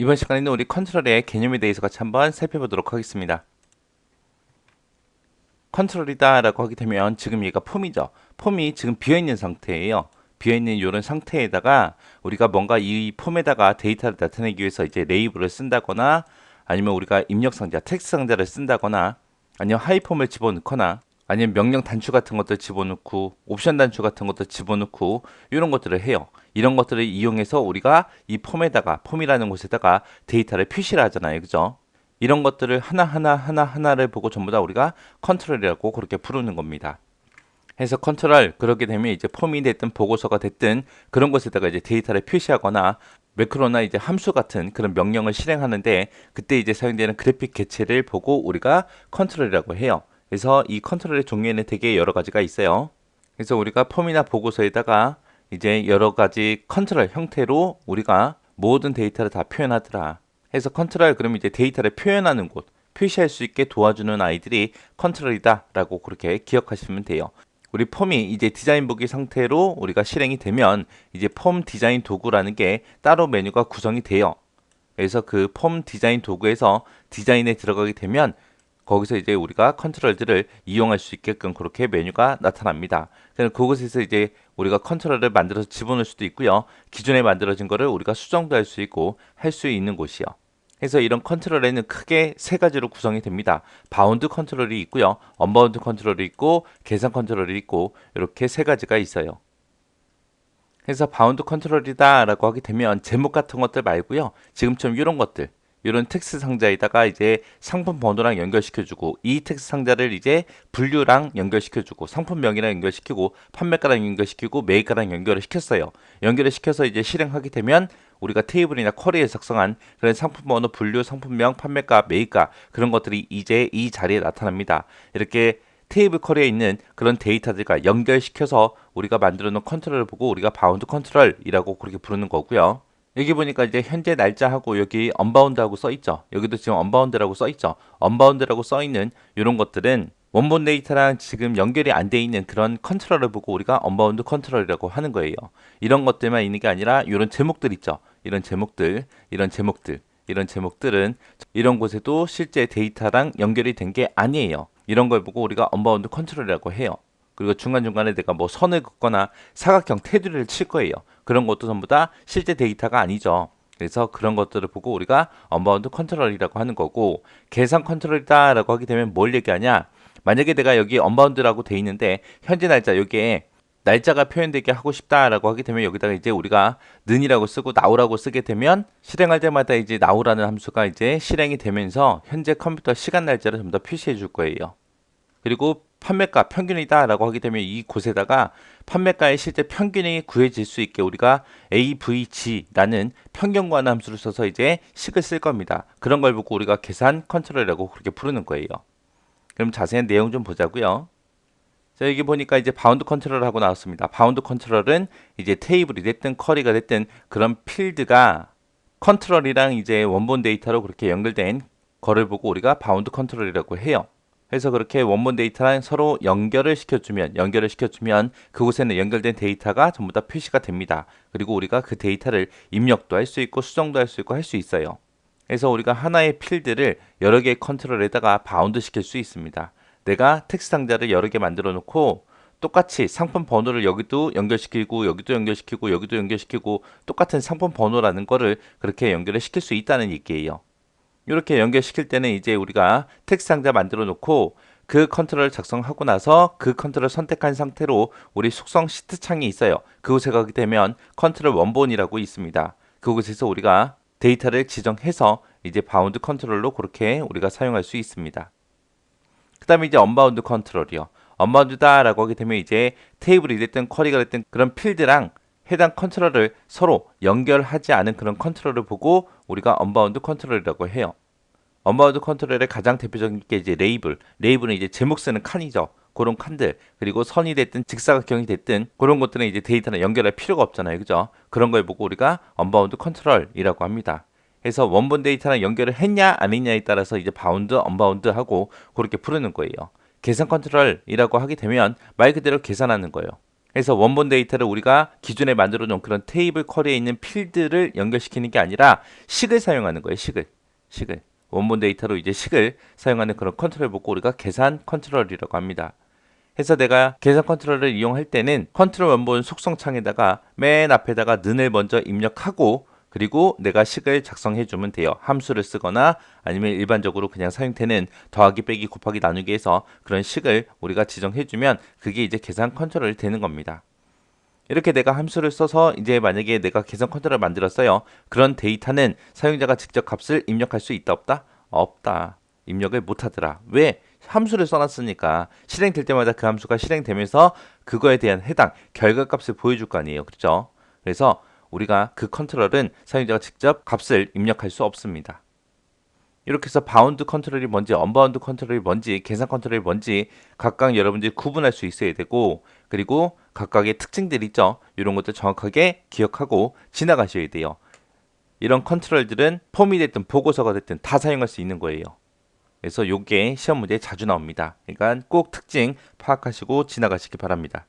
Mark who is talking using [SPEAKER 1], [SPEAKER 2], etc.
[SPEAKER 1] 이번 시간에는 우리 컨트롤의 개념에 대해서 같이 한번 살펴보도록 하겠습니다. 컨트롤이다 라고 하게 되면 지금 얘가 폼이죠. 폼이 지금 비어있는 상태예요. 비어있는 이런 상태에다가 우리가 뭔가 이 폼에다가 데이터를 나타내기 위해서 이제 레이블을 쓴다거나 아니면 우리가 입력 상자, 텍스트 상자를 쓴다거나 아니면 하이폼을 집어넣거나 아니면 명령 단추 같은 것들 집어넣고 옵션 단추 같은 것들 집어넣고 이런 것들을 해요. 이런 것들을 이용해서 우리가 이 폼에다가 폼이라는 곳에다가 데이터를 표시를 하잖아요. 그죠? 이런 것들을 하나하나를 보고 전부 다 우리가 컨트롤이라고 그렇게 부르는 겁니다. 해서 컨트롤 그렇게 되면 이제 폼이 됐든 보고서가 됐든 그런 곳에다가 이제 데이터를 표시하거나 매크로나 이제 함수 같은 그런 명령을 실행하는데 그때 이제 사용되는 그래픽 개체를 보고 우리가 컨트롤이라고 해요. 그래서 이 컨트롤의 종류에는 되게 여러 가지가 있어요. 그래서 우리가 폼이나 보고서에다가 이제 여러 가지 컨트롤 형태로 우리가 모든 데이터를 다 표현하더라. 해서 컨트롤 그러면 이제 데이터를 표현하는 곳, 표시할 수 있게 도와주는 아이들이 컨트롤이다라고 그렇게 기억하시면 돼요. 우리 폼이 이제 디자인북의 상태로 우리가 실행이 되면 이제 폼 디자인 도구라는 게 따로 메뉴가 구성이 돼요. 그래서 그 폼 디자인 도구에서 디자인에 들어가게 되면 거기서 이제 우리가 컨트롤들을 이용할 수 있게끔 그렇게 메뉴가 나타납니다. 그래서 그곳에서 이제 우리가 컨트롤을 만들어서 집어넣을 수도 있고요. 기존에 만들어진 거를 우리가 수정도 할 수 있고 할 수 있는 곳이요. 그래서 이런 컨트롤에는 크게 세 가지로 구성이 됩니다. 바운드 컨트롤이 있고요. 언바운드 컨트롤이 있고 계산 컨트롤이 있고 이렇게 세 가지가 있어요. 그래서 바운드 컨트롤이다 라고 하게 되면 제목 같은 것들 말고요. 지금처럼 이런 것들 이런 텍스트 상자에다가 이제 상품 번호랑 연결시켜주고 이 텍스트 상자를 이제 분류랑 연결시켜주고 상품명이랑 연결시키고 판매가랑 연결시키고 매입가랑 연결을 시켰어요. 연결을 시켜서 이제 실행하게 되면 우리가 테이블이나 쿼리에 작성한 그런 상품 번호, 분류, 상품명, 판매가, 매입가 그런 것들이 이제 이 자리에 나타납니다. 이렇게 테이블 쿼리에 있는 그런 데이터들과 연결시켜서 우리가 만들어 놓은 컨트롤을 보고 우리가 바운드 컨트롤이라고 그렇게 부르는 거고요. 여기 보니까 이제 현재 날짜하고 여기 언바운드하고 써 있죠. 여기도 지금 언바운드라고 써 있죠. 언바운드라고 써 있는 이런 것들은 원본 데이터랑 지금 연결이 안 돼 있는 그런 컨트롤을 보고 우리가 언바운드 컨트롤이라고 하는 거예요. 이런 것들만 있는 게 아니라 이런 제목들 있죠. 이런 제목들, 이런 제목들은 이런 곳에도 실제 데이터랑 연결이 된 게 아니에요. 이런 걸 보고 우리가 언바운드 컨트롤이라고 해요. 그리고 중간중간에 내가 뭐 선을 긋거나 사각형 테두리를 칠 거예요. 그런 것도 전부 다 실제 데이터가 아니죠. 그래서 그런 것들을 보고 우리가 언바운드 컨트롤이라고 하는 거고 계산 컨트롤이다라고 하게 되면 뭘 얘기하냐? 만약에 내가 여기 언바운드라고 돼 있는데 현재 날짜 여기에 날짜가 표현되게 하고 싶다라고 하게 되면 여기다가 이제 우리가 는이라고 쓰고 now라고 쓰게 되면 실행할 때마다 이제 now라는 함수가 이제 실행이 되면서 현재 컴퓨터 시간 날짜를 전부 다 표시해 줄 거예요. 그리고 판매가 평균이다 라고 하게 되면 이 곳에다가 판매가의 실제 평균이 구해질 수 있게 우리가 AVG라는 평균관 함수를 써서 이제 식을 쓸 겁니다. 그런 걸 보고 우리가 계산 컨트롤이라고 그렇게 부르는 거예요. 그럼 자세한 내용 좀 보자고요. 자, 여기 보니까 이제 바운드 컨트롤 하고 나왔습니다. 바운드 컨트롤은 이제 테이블이 됐든 쿼리가 됐든 그런 필드가 컨트롤이랑 이제 원본 데이터로 그렇게 연결된 거를 보고 우리가 바운드 컨트롤이라고 해요. 그래서 그렇게 원본 데이터랑 서로 연결을 시켜주면 그곳에는 연결된 데이터가 전부 다 표시가 됩니다. 그리고 우리가 그 데이터를 입력도 할 수 있고 수정도 할 수 있고 할 수 있어요. 그래서 우리가 하나의 필드를 여러 개의 컨트롤에다가 바운드 시킬 수 있습니다. 내가 텍스트 상자를 여러 개 만들어 놓고 똑같이 상품 번호를 여기도 연결시키고 여기도 연결시키고 여기도 연결시키고 똑같은 상품 번호라는 거를 그렇게 연결을 시킬 수 있다는 얘기예요. 이렇게 연결시킬 때는 이제 우리가 텍스트 상자 만들어 놓고 그 컨트롤을 작성하고 나서 그 컨트롤을 선택한 상태로 우리 속성 시트 창이 있어요. 그곳에 가게 되면 컨트롤 원본이라고 있습니다. 그곳에서 우리가 데이터를 지정해서 이제 바운드 컨트롤로 그렇게 우리가 사용할 수 있습니다. 그 다음에 이제 언바운드 컨트롤이요. 언바운드다라고 하게 되면 이제 테이블이 됐든 쿼리가 됐든 그런 필드랑 해당 컨트롤을 서로 연결하지 않은 그런 컨트롤을 보고 우리가 언바운드 컨트롤이라고 해요. 언바운드 컨트롤의 가장 대표적인 게 이제 레이블은 이제 제목 쓰는 칸이죠. 그런 칸들, 그리고 선이 됐든 직사각형이 됐든 그런 것들은 이제 데이터는 연결할 필요가 없잖아요. 그죠? 그런 걸 보고 우리가 언바운드 컨트롤이라고 합니다. 그래서 원본 데이터랑 연결을 했냐 안 했냐에 따라서 이제 바운드, 언바운드 하고 그렇게 부르는 거예요. 계산 컨트롤이라고 하게 되면 말 그대로 계산하는 거예요. 그래서 원본 데이터를 우리가 기존에 만들어 놓은 그런 테이블 쿼리에 있는 필드를 연결시키는 게 아니라 식을 사용하는 거예요. 식을. 원본 데이터로 이제 식을 사용하는 그런 컨트롤 보고 우리가 계산 컨트롤이라고 합니다. 해서 내가 계산 컨트롤을 이용할 때는 컨트롤 원본 속성 창에다가 맨 앞에다가 는을 먼저 입력하고 그리고 내가 식을 작성해 주면 돼요. 함수를 쓰거나 아니면 일반적으로 그냥 사용되는 더하기 빼기 곱하기 나누기 해서 그런 식을 우리가 지정해 주면 그게 이제 계산 컨트롤이 되는 겁니다. 이렇게 내가 함수를 써서 이제 만약에 내가 계산 컨트롤을 만들었어요. 그런 데이터는 사용자가 직접 값을 입력할 수 있다 없다? 없다. 입력을 못 하더라. 왜? 함수를 써놨으니까 실행될 때마다 그 함수가 실행되면서 그거에 대한 해당 결과값을 보여줄 거 아니에요. 그렇죠? 그래서 우리가 그 컨트롤은 사용자가 직접 값을 입력할 수 없습니다. 이렇게 해서 바운드 컨트롤이 뭔지, 언바운드 컨트롤이 뭔지, 계산 컨트롤이 뭔지 각각 여러분들이 구분할 수 있어야 되고 그리고 각각의 특징들이 있죠. 이런 것도 정확하게 기억하고 지나가셔야 돼요. 이런 컨트롤들은 폼이 됐든 보고서가 됐든 다 사용할 수 있는 거예요. 그래서 요게 시험 문제에 자주 나옵니다. 그러니까 꼭 특징 파악하시고 지나가시기 바랍니다.